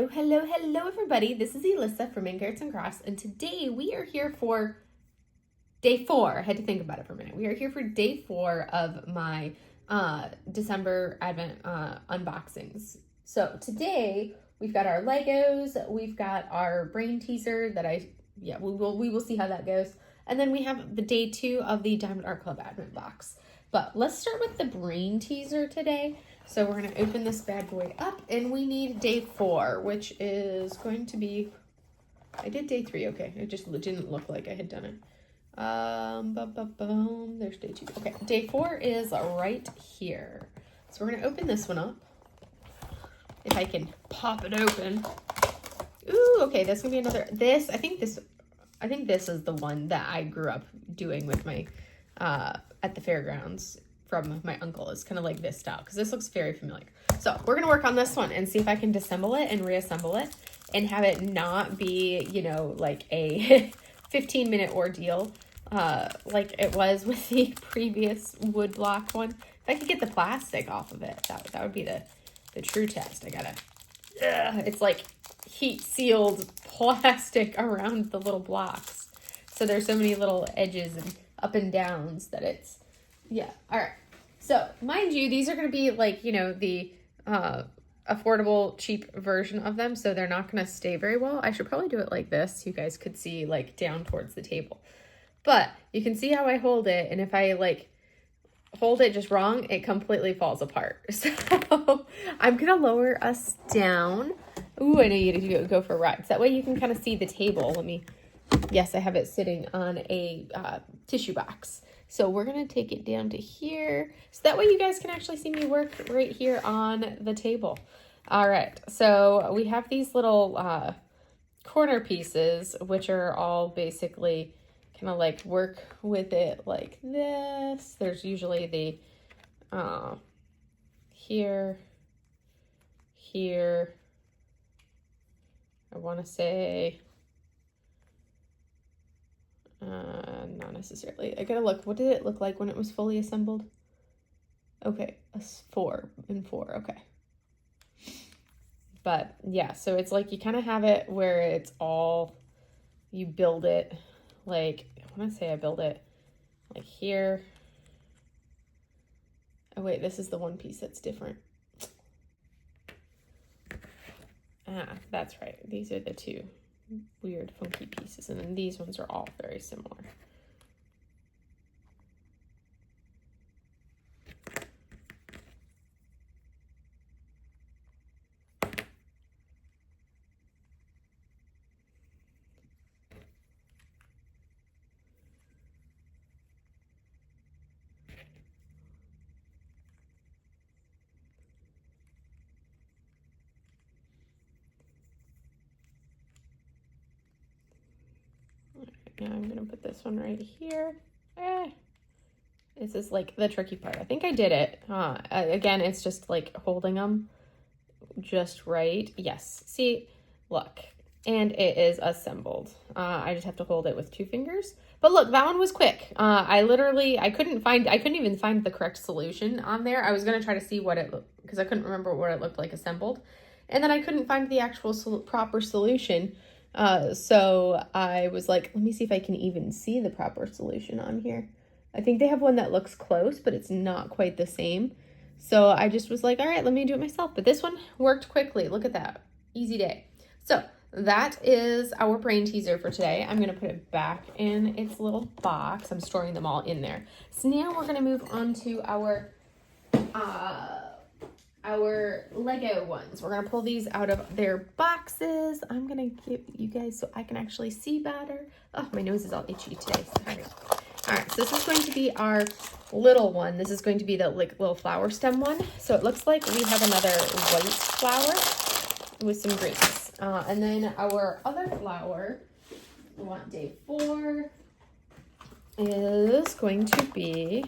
Hello, everybody. This is Elissa from Carrots and Cross, and today we are here for day 4. I had to think about it for a minute. We are here for day 4 of my December Advent unboxings. So today we've got our Legos, we've got our brain teaser that we will see how that goes, and then we have the day 2 of the Diamond Art Club Advent box. But let's start with the brain teaser today. So we're going to open this bad boy up, and we need day 4, which is going to be, I did day 3, okay. It just didn't look like I had done it. There's day 2. Okay, day 4 is right here. So we're going to open this one up. If I can pop it open. Ooh, okay, that's going to be another, I think this is the one that I grew up doing with my, at the fairgrounds from my uncle. Is kind of like this style because this looks very familiar. So we're gonna work on this one and see if I can disassemble it and reassemble it and have it not be, you know, like a 15-minute ordeal like it was with the previous wood block one. If I could get the plastic off of it, that would be the true test. I gotta, it's like heat sealed plastic around the little blocks. So there's so many little edges and up and downs that it's, yeah. All right. So mind you, these are going to be like, you know, the affordable, cheap version of them. So they're not going to stay very well. I should probably do it like this. You guys could see like down towards the table, but you can see how I hold it. And if I like hold it just wrong, it completely falls apart. So I'm going to lower us down. Ooh, I know you need to go for a ride. So that way you can kind of see the table. Yes, I have it sitting on a tissue box. So we're going to take it down to here. So that way you guys can actually see me work right here on the table. All right. So we have these little corner pieces, which are all basically kind of like work with it like this. There's usually the here, I want to say, not necessarily. I gotta look. What did it look like when it was fully assembled? Okay, a 4 and 4. Okay. But yeah, so it's like you kind of have it where it's all, you build it like, I want to say I build it like here. Oh wait, this is the one piece that's different. That's right. These are the two weird funky pieces, and then these ones are all very similar. Now I'm gonna put this one right here. This is like the tricky part. I think I did it. Again, it's just like holding them just right. Yes, see, look, and it is assembled. I just have to hold it with 2 fingers. But look, that one was quick. I couldn't even find the correct solution on there. I was gonna try to see what it looked, because I couldn't remember what it looked like assembled. And then I couldn't find the actual proper solution. So I was like, let me see if I can even see the proper solution on here. I think they have one that looks close, but it's not quite the same. So I just was like, all right, let me do it myself. But this one worked quickly. Look at that. Easy day. So that is our brain teaser for today. I'm going to put it back in its little box. I'm storing them all in there. So now we're going to move on to our Lego ones. We're going to pull these out of their boxes. I'm going to give you guys so I can actually see better. Oh, my nose is all itchy today. Sorry. All right, so this is going to be our little one. This is going to be the like little flower stem one. So it looks like we have another white flower with some greens. And then our other flower, we want day 4, is going to be,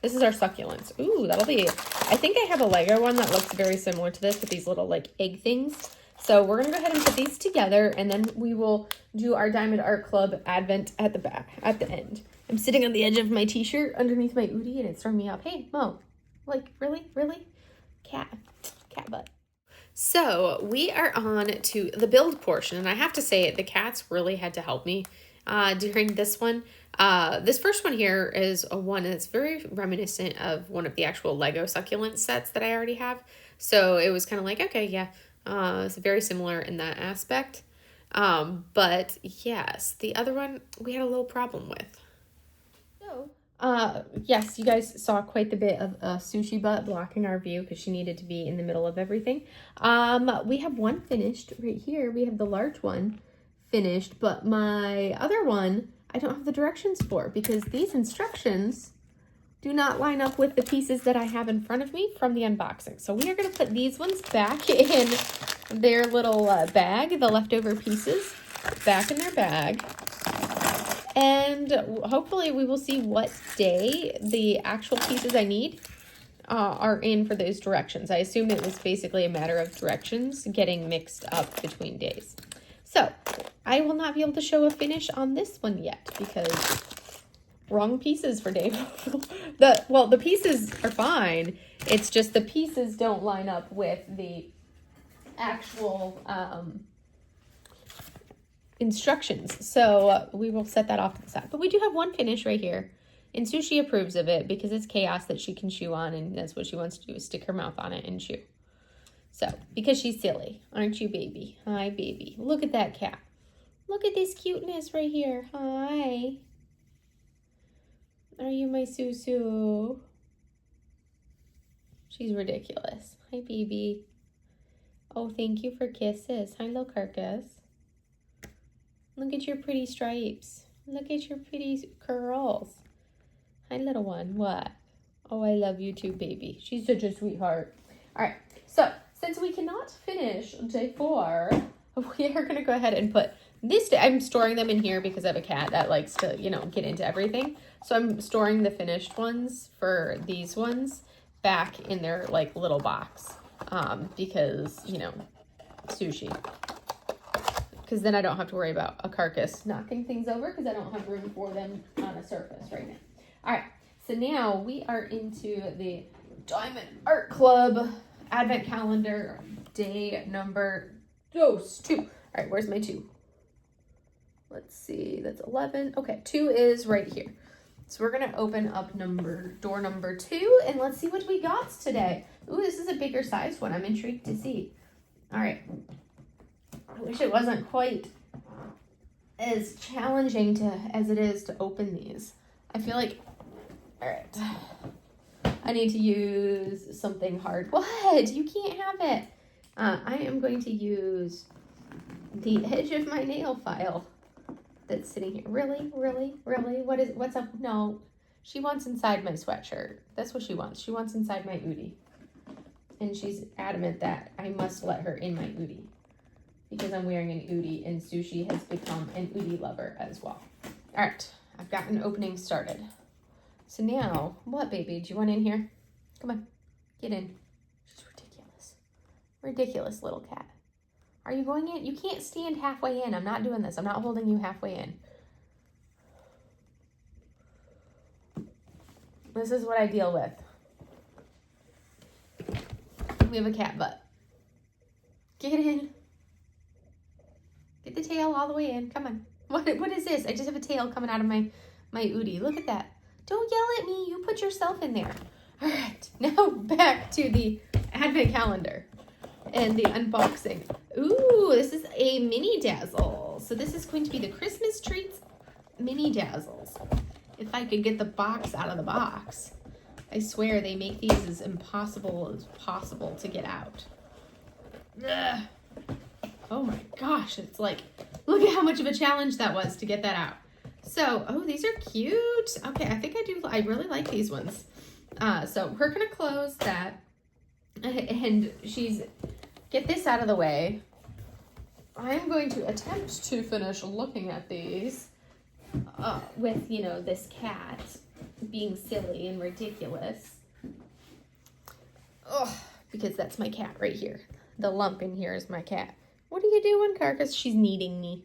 this is our succulents. Ooh, that'll be, I think I have a Lego one that looks very similar to this with these little like egg things. So we're gonna go ahead and put these together, and then we will do our Diamond Art Club Advent at the back, at the end. I'm sitting on the edge of my t-shirt underneath my Oodie, and it's throwing me off. Hey, Mo, like, really? Cat butt. So we are on to the build portion, and I have to say the cats really had to help me during this one. This first one here is a one that's very reminiscent of one of the actual Lego succulent sets that I already have. So it was kind of like, okay, yeah, it's very similar in that aspect. But yes, the other one we had a little problem with. So, yes, you guys saw quite the bit of Sushi butt blocking our view because she needed to be in the middle of everything. We have one finished right here. We have the large one finished, but my other one, I don't have the directions for because these instructions do not line up with the pieces that I have in front of me from the unboxing. So we are going to put these ones back in their little bag, the leftover pieces back in their bag. And hopefully we will see what day the actual pieces I need are in for those directions. I assume it was basically a matter of directions getting mixed up between days. So I will not be able to show a finish on this one yet because wrong pieces for day. The pieces are fine. It's just the pieces don't line up with the actual instructions. So we will set that off to the side. But we do have one finish right here. And Sushi approves of it because it's chaos that she can chew on, and that's what she wants to do is stick her mouth on it and chew. So, because she's silly. Aren't you, baby? Hi, baby. Look at that cat. Look at this cuteness right here. Hi. Are you my Susu? She's ridiculous. Hi, baby. Oh, thank you for kisses. Hi, little carcass. Look at your pretty stripes. Look at your pretty curls. Hi, little one. What? Oh, I love you too, baby. She's such a sweetheart. All right. So, since we cannot finish day 4, we are going to go ahead and put this. I'm storing them in here because I have a cat that likes to, get into everything. So, I'm storing the finished ones for these ones back in their, little box. Because, Sushi. Because then I don't have to worry about a carcass knocking things over because I don't have room for them on a surface right now. All right, so now we are into the Diamond Art Club Advent Calendar day number 2. All right, where's my 2? Let's see, that's 11. Okay, 2 is right here. So we're going to open up door number 2, and let's see what we got today. Ooh, this is a bigger size one. I'm intrigued to see. All right. I wish it wasn't quite as challenging as it is to open these. I feel like, all right, I need to use something hard. What? You can't have it. I am going to use the edge of my nail file that's sitting here. Really? What's up? No, she wants inside my sweatshirt. That's what she wants. She wants inside my Oodie. And she's adamant that I must let her in my Oodie. Because I'm wearing an Oodie, and Sushi has become an Oodie lover as well. All right, I've got an opening started. So now, what, baby? Do you want in here? Come on, get in. She's ridiculous. Ridiculous little cat. Are you going in? You can't stand halfway in. I'm not doing this. I'm not holding you halfway in. This is what I deal with. We have a cat butt. Get in. Get the tail all the way in. Come on. What is this? I just have a tail coming out of my Oodie. Look at that. Don't yell at me. You put yourself in there. All right. Now back to the Advent calendar and the unboxing. Ooh, this is a mini dazzle. So this is going to be the Christmas treats mini dazzles. If I could get the box out of the box. I swear they make these as impossible as possible to get out. Ugh. Oh my gosh, it's like, look at how much of a challenge that was to get that out. So, oh, these are cute. Okay, I really like these ones. So we're gonna close that, and get this out of the way. I'm going to attempt to finish looking at these with, this cat being silly and ridiculous. Oh, because that's my cat right here. The lump in here is my cat. What are you doing, Carcass? She's needing me.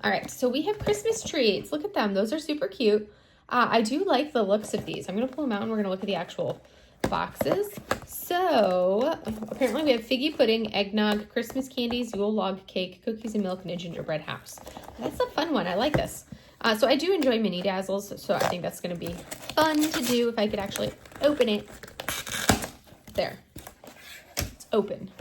All right, so we have Christmas treats. Look at them. Those are super cute. I do like the looks of these. I'm going to pull them out and we're going to look at the actual boxes. So apparently we have figgy pudding, eggnog, Christmas candies, Yule log cake, cookies and milk, and a gingerbread house. That's a fun one. I like this. So I do enjoy mini dazzles, so I think that's going to be fun to do if I could actually open it. There. It's open.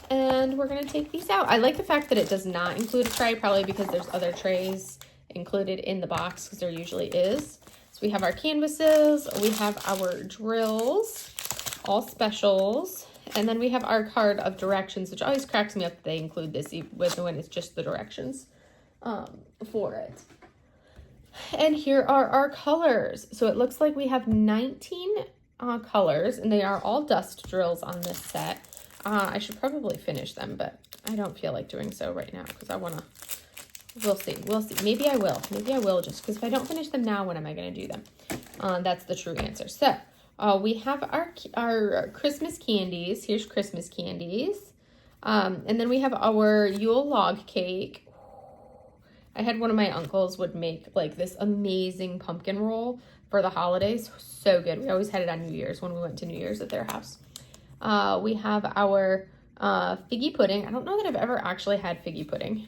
And we're going to take these out. I like the fact that it does not include a tray, probably because there's other trays included in the box, because there usually is. So we have our canvases, we have our drills, all specials, and then we have our card of directions, which always cracks me up that they include this with when it's just the directions for it. And here are our colors. So it looks like we have 19 colors, and they are all dust drills on this set. I should probably finish them, but I don't feel like doing so right now because I want to, we'll see. Maybe I will just because if I don't finish them now, when am I going to do them? That's the true answer. So we have our Christmas candies. Here's Christmas candies. And then we have our Yule log cake. I had one of my uncles would make like this amazing pumpkin roll for the holidays. So good. We always had it on New Year's when we went to New Year's at their house. We have our figgy pudding. I don't know that I've ever actually had figgy pudding.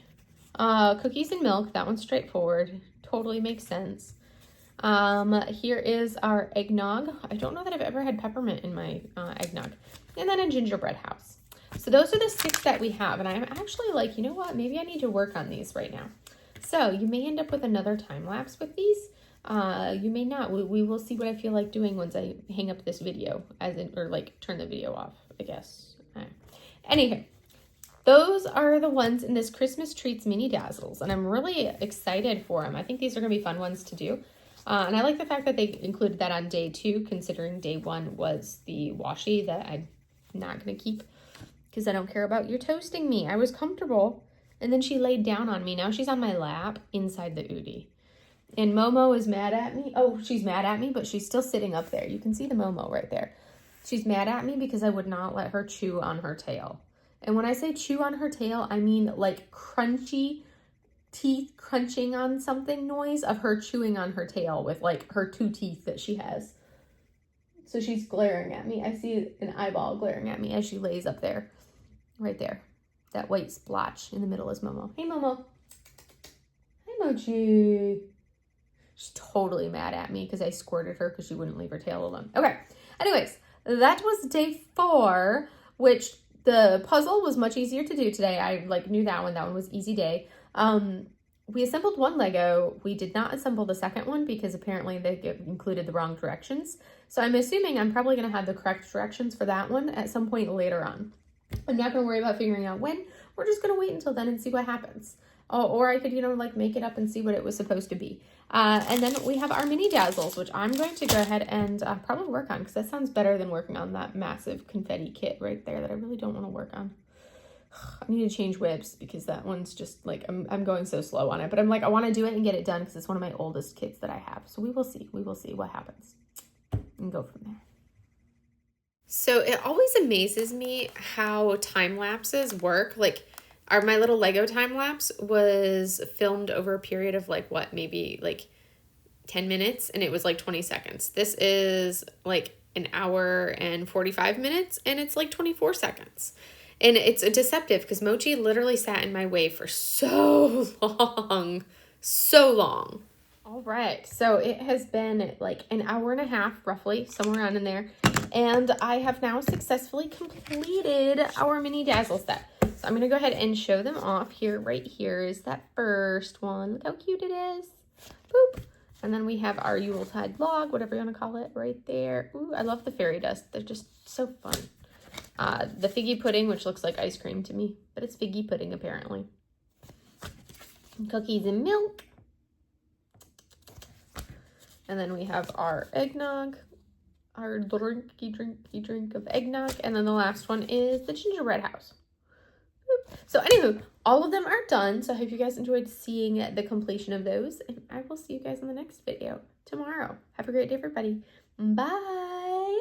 Cookies and milk. That one's straightforward. Totally makes sense. Here is our eggnog. I don't know that I've ever had peppermint in my eggnog. And then a gingerbread house. So those are the 6 that we have. And I'm actually like, you know what? Maybe I need to work on these right now. So you may end up with another time lapse with these. You may not. We will see what I feel like doing once I hang up this video, or like turn the video off, I guess. Anywho, those are the ones in this Christmas Treats Mini Dazzles, and I'm really excited for them. I think these are going to be fun ones to do. And I like the fact that they included that on day 2, considering day 1 was the washi that I'm not going to keep because I don't care about you toasting me. I was comfortable, and then she laid down on me. Now she's on my lap inside the Udi. And Momo is mad at me. Oh, she's mad at me, but she's still sitting up there. You can see the Momo right there. She's mad at me because I would not let her chew on her tail. And when I say chew on her tail, I mean like crunchy teeth crunching on something noise of her chewing on her tail with like her 2 teeth that she has. So she's glaring at me. I see an eyeball glaring at me as she lays up there. Right there. That white splotch in the middle is Momo. Hey, Momo. Hi, Mochi. She's totally mad at me because I squirted her because she wouldn't leave her tail alone. Okay. Anyways, that was day 4, which the puzzle was much easier to do today. I like knew that one. That one was easy day. We assembled 1 Lego. We did not assemble the second one because apparently they included the wrong directions. So I'm assuming I'm probably going to have the correct directions for that one at some point later on. I'm not going to worry about figuring out when. We're just going to wait until then and see what happens. Or I could, like make it up and see what it was supposed to be. And then we have our mini dazzles, which I'm going to go ahead and probably work on because that sounds better than working on that massive confetti kit right there that I really don't want to work on. I need to change whips because that one's just like, I'm going so slow on it. But I'm like, I want to do it and get it done because it's one of my oldest kits that I have. So we will see. We will see what happens and go from there. So it always amazes me how time lapses work. Like, my little Lego time lapse was filmed over a period of like what, maybe like 10 minutes, and it was like 20 seconds. This is like an hour and 45 minutes, and it's like 24 seconds. And it's deceptive because Mochi literally sat in my way for so long. All right, so it has been like an hour and a half, roughly, somewhere around in there. And I have now successfully completed our mini dazzle set. So I'm going to go ahead and show them off here. Right here is that first one. Look how cute it is. Boop. And then we have our Yuletide log, whatever you want to call it, right there. Ooh, I love the fairy dust. They're just so fun. The figgy pudding, which looks like ice cream to me, but it's figgy pudding apparently. And cookies and milk. And then we have our eggnog, our drinky drink of eggnog. And then the last one is the gingerbread house. So anywho, all of them are done. So I hope you guys enjoyed seeing the completion of those. And I will see you guys in the next video tomorrow. Have a great day, everybody. Bye.